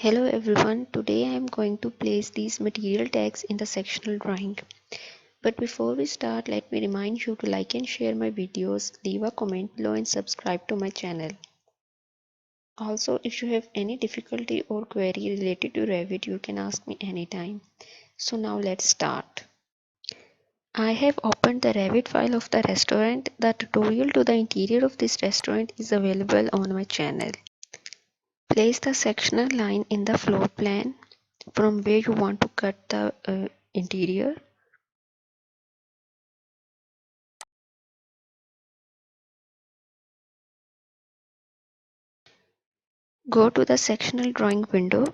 Hello everyone, today I am going to place these material tags in the sectional drawing. But before we start, let me remind you to like and share my videos, leave a comment below and subscribe to my channel. Also, if you have any difficulty or query related to Revit, you can ask me anytime. So now let's start. I have opened the Revit file of the restaurant. The tutorial to the interior of this restaurant is available on my channel. Place the sectional line in the floor plan from where you want to cut the interior. Go to the sectional drawing window.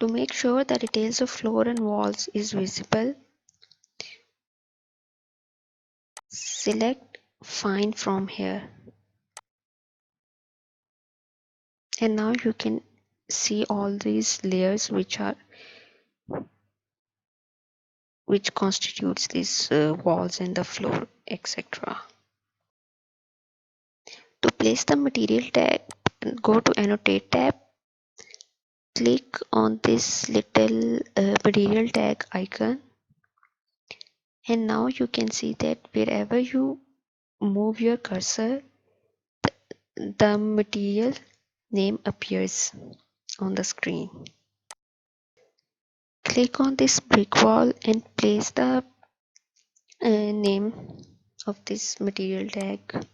To make sure the details of floor and walls is visible, select Fine from here. And now you can see all these layers which constitutes these walls and the floor, etc. To place the material tag, go to Annotate tab, click on this little material tag icon, and now you can see that wherever you move your cursor, the material name appears on the screen. Click on this brick wall and place the name of this material tag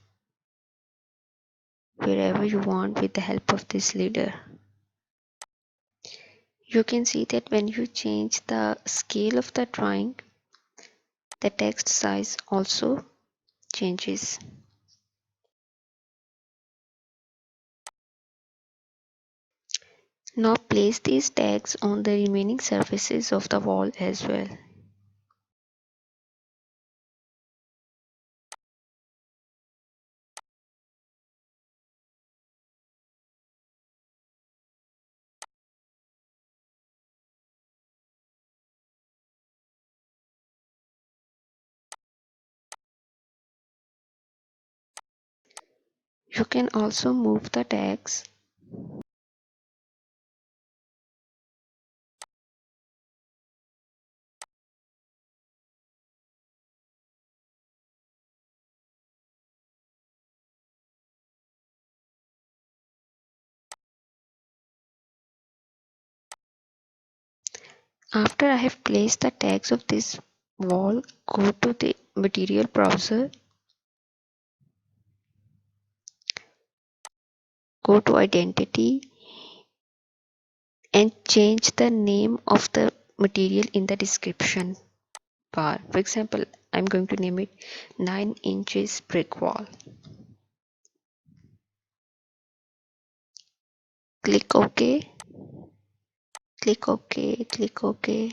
wherever you want with the help of this leader. You can see that when you change the scale of the drawing, the text size also changes. Now place these tags on the remaining surfaces of the wall as well. You can also move the tags. After I have placed the tags of this wall, go to the material browser, go to identity and change the name of the material in the description bar. For example, I'm going to name it 9 inches brick wall. Click OK, click OK, click OK,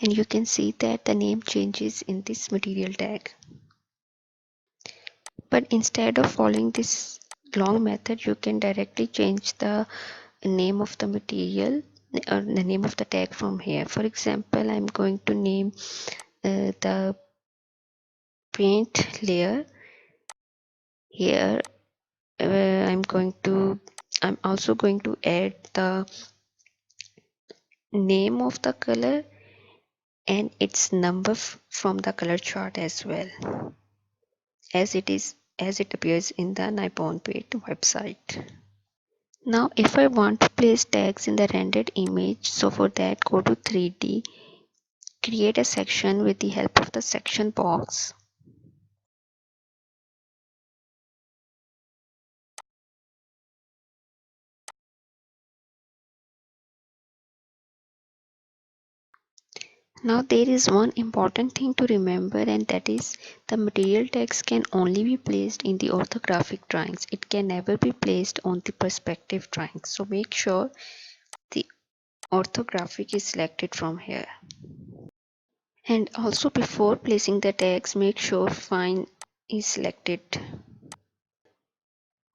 and you can see that the name changes in this material tag. But instead of following this long method, you can directly change the name of the material or the name of the tag from here. For example, I'm going to name the paint layer here. I'm also going to add the name of the color and its number from the color chart as well, as it appears in the Nippon Paint website. Now if I want to place tags in the rendered image, so for that go to 3D, create a section with the help of the section box. Now there is one important thing to remember, and that is the material tags can only be placed in the orthographic drawings. It can never be placed on the perspective drawings. So make sure the orthographic is selected from here. And also before placing the tags, make sure Fine is selected.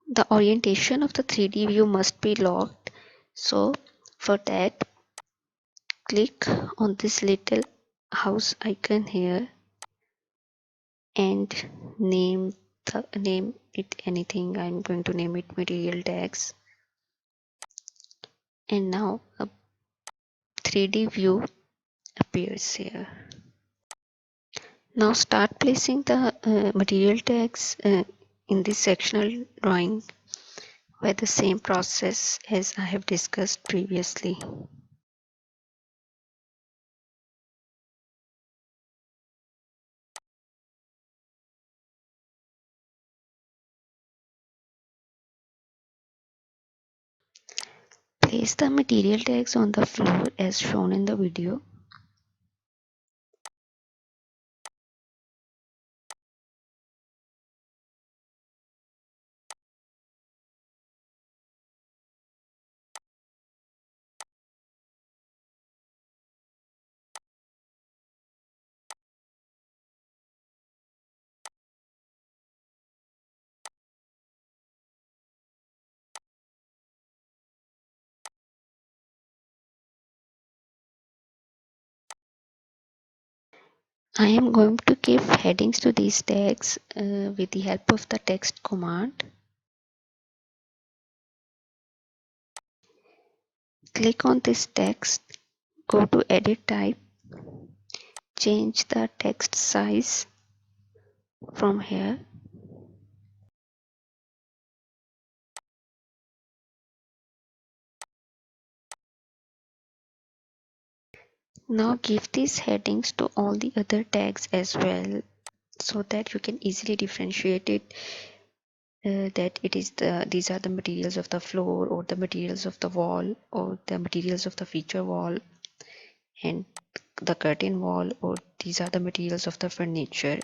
The orientation of the 3D view must be locked. So for that, click on this little house icon here and name it anything. I'm going to name it material tags. and now a 3D view appears here. Now start placing the material tags in this sectional drawing by the same process as I have discussed previously. Place the material tags on the floor as shown in the video. I am going to give headings to these tags with the help of the text command. Click on this text, go to edit type, change the text size from here. Now give these headings to all the other tags as well, so that you can easily differentiate it, that it is these are the materials of the floor, or the materials of the wall, or the materials of the feature wall and the curtain wall, or these are the materials of the furniture,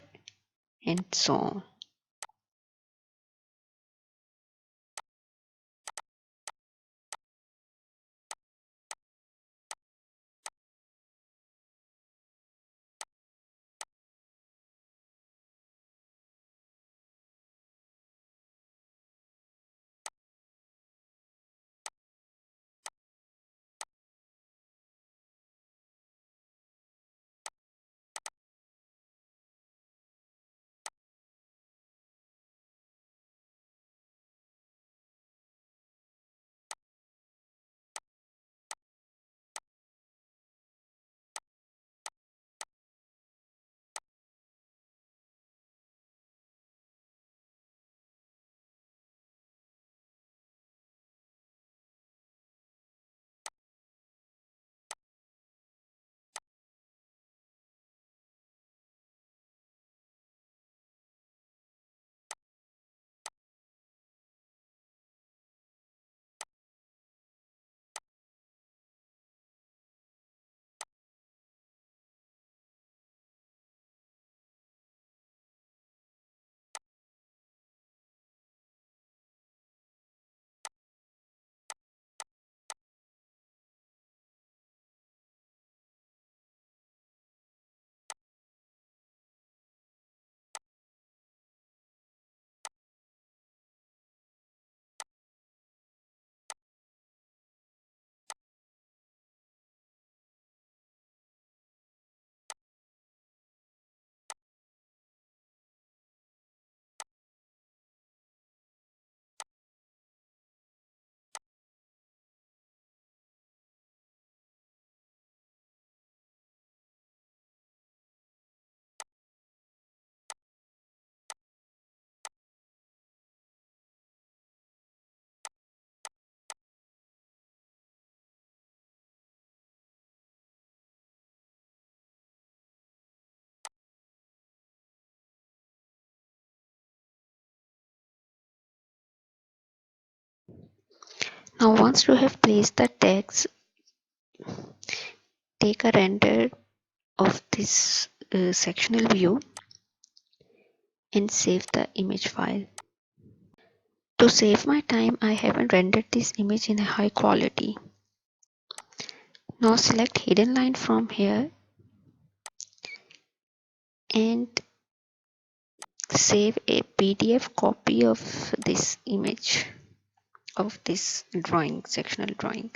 and so on. Now once you have placed the tags, take a render of this sectional view and save the image file. To save my time, I haven't rendered this image in a high quality. Now select hidden line from here and save a PDF copy of this image, of this drawing, sectional drawing.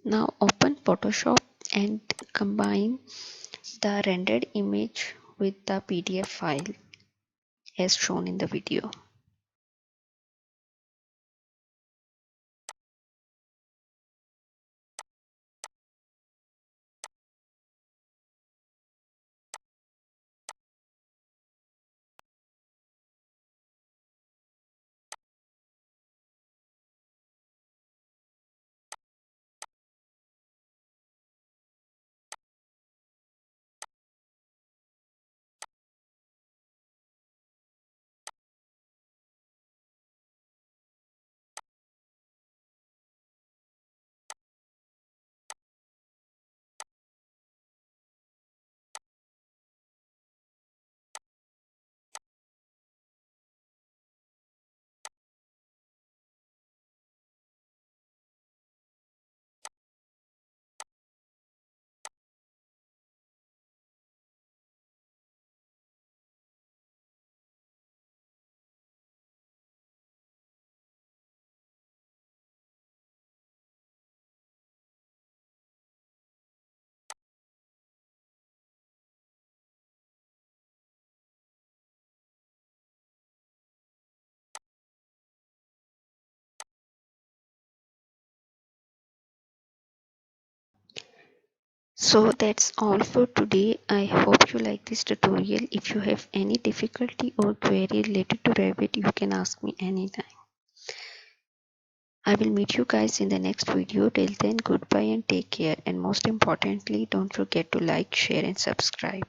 Now open Photoshop and combine the rendered image with the PDF file as shown in the video. So that's all for today. I hope you like this tutorial. If you have any difficulty or query related to Revit, you can ask me anytime. I will meet you guys in the next video. Till then, goodbye and take care. And most importantly, don't forget to like, share and subscribe.